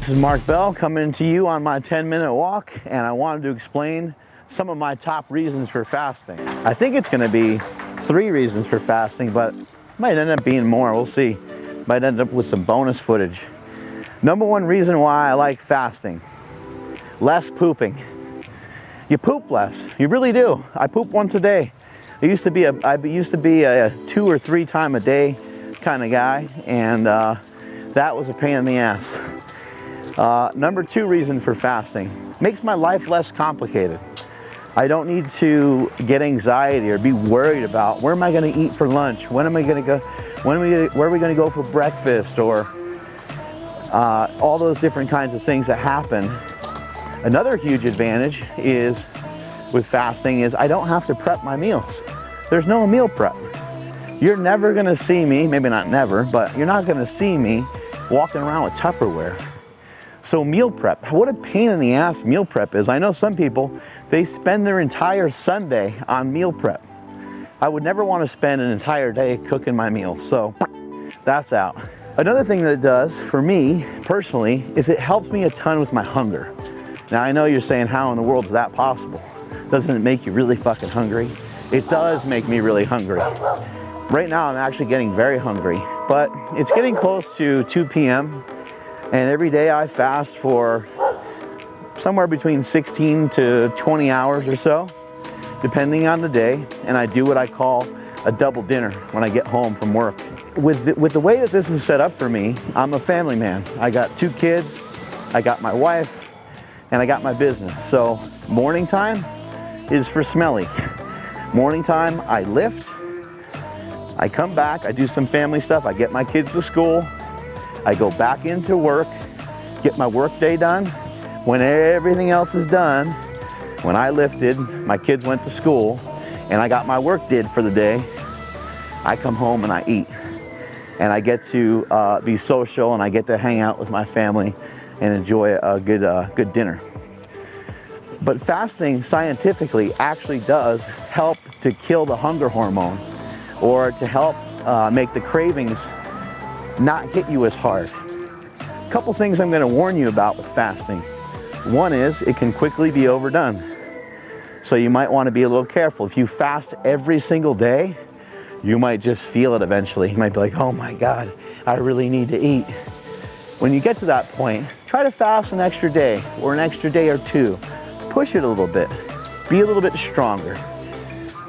This is Mark Bell coming to you on my 10-minute walk, and I wanted to explain some of my top reasons for fasting. I think it's gonna be 3 reasons for fasting, but it might end up being more, we'll see. Might end up with some bonus footage. Number 1 reason why I like fasting: less pooping. You poop less, you really do. I poop once a day. I used to be a 2 or 3 time a day kind of guy, and that was a pain in the ass. Number 2 reason for fasting: makes my life less complicated. I don't need to get anxiety or be worried about where am I going to eat for lunch, when am I going to go, where are we going to go for breakfast, or all those different kinds of things that happen. Another huge advantage is with fasting is I don't have to prep my meals. There's no meal prep. You're never going to see me, maybe not never, but you're not going to see me walking around with Tupperware. So meal prep, what a pain in the ass meal prep is. I know some people, they spend their entire Sunday on meal prep. I would never want to spend an entire day cooking my meals, so that's out. Another thing that it does for me personally is it helps me a ton with my hunger. Now I know you're saying, how in the world is that possible? Doesn't it make you really fucking hungry? It does make me really hungry. Right now I'm actually getting very hungry, but it's getting close to 2 p.m. and every day I fast for somewhere between 16 to 20 hours or so, depending on the day, and I do what I call a double dinner when I get home from work. With the way that this is set up for me, I'm a family man. I got 2 kids, I got my wife, and I got my business. So morning time is for smelly. Morning time, I lift, I come back, I do some family stuff, I get my kids to school, I go back into work, get my work day done. When everything else is done, when I lifted, my kids went to school, and I got my work did for the day, I come home and I eat. And I get to be social, and I get to hang out with my family and enjoy a good dinner. But fasting scientifically actually does help to kill the hunger hormone, or to help make the cravings not hit you as hard. A couple things I'm going to warn you about with fasting. One is it can quickly be overdone. So you might want to be a little careful. If you fast every single day, you might just feel it eventually. You might be like, oh my God, I really need to eat. When you get to that point, try to fast an extra day or an extra day or 2. Push it a little bit. Be a little bit stronger.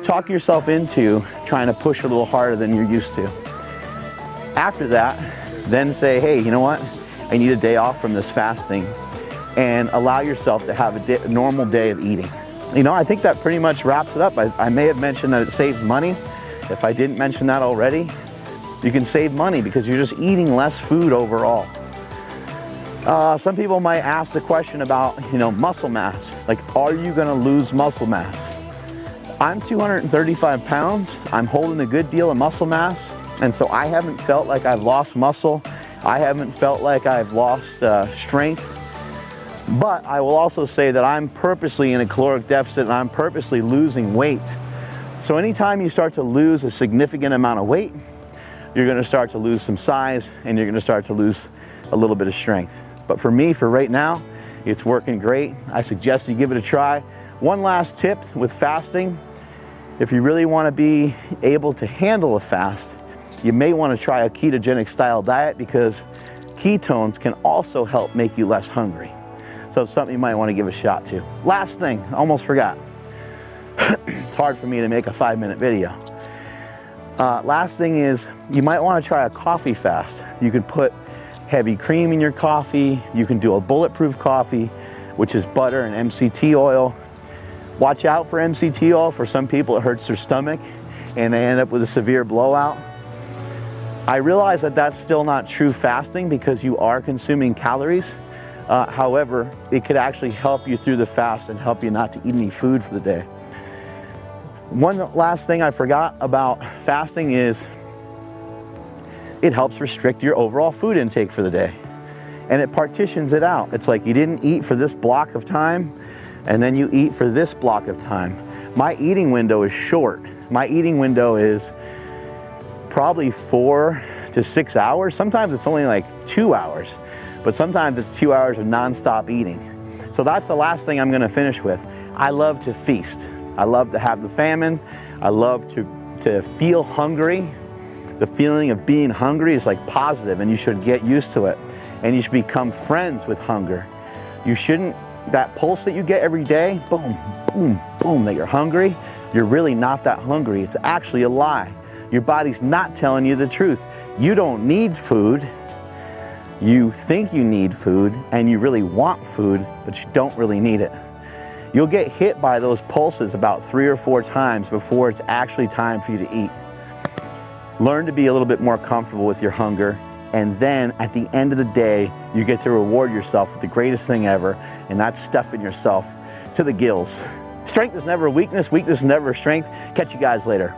Talk yourself into trying to push a little harder than you're used to. After that, then say, hey, you know what? I need a day off from this fasting, and allow yourself to have a normal day of eating. You know, I think that pretty much wraps it up. I may have mentioned that it saves money. If I didn't mention that already, you can save money because you're just eating less food overall. Some people might ask the question about, muscle mass. Like, are you gonna lose muscle mass? I'm 235 pounds. I'm holding a good deal of muscle mass. And so I haven't felt like I've lost muscle. I haven't felt like I've lost strength. But I will also say that I'm purposely in a caloric deficit, and I'm purposely losing weight. So anytime you start to lose a significant amount of weight, you're gonna start to lose some size, and you're gonna start to lose a little bit of strength. But for me, for right now, it's working great. I suggest you give it a try. One last tip with fasting: if you really wanna be able to handle a fast, you may want to try a ketogenic style diet, because ketones can also help make you less hungry. So it's something you might want to give a shot to. Last thing, almost forgot. It's hard for me to make a 5-minute video. Last thing is, you might want to try a coffee fast. You can put heavy cream in your coffee. You can do a bulletproof coffee, which is butter and MCT oil. Watch out for MCT oil. For some people, it hurts their stomach, and they end up with a severe blowout. I realize that that's still not true fasting, because you are consuming calories. However, it could actually help you through the fast and help you not to eat any food for the day. One last thing I forgot about fasting is it helps restrict your overall food intake for the day. And it partitions it out. It's like you didn't eat for this block of time, and then you eat for this block of time. My eating window is short. My eating window is probably 4 to 6 hours. Sometimes it's only like 2 hours. but sometimes it's 2 hours of nonstop eating. So that's the last thing I'm gonna finish with. I love to feast. I love to have the famine. I love to feel hungry. The feeling of being hungry is like positive, and you should get used to it. And you should become friends with hunger. You shouldn't, that pulse that you get every day, boom, boom, boom, that you're hungry, you're really not that hungry. It's actually a lie. Your body's not telling you the truth. You don't need food. You think you need food, and you really want food, but you don't really need it. You'll get hit by those pulses about 3 or 4 times before it's actually time for you to eat. Learn to be a little bit more comfortable with your hunger, and then at the end of the day, you get to reward yourself with the greatest thing ever, and that's stuffing yourself to the gills. Strength is never a weakness, weakness is never a strength. Catch you guys later.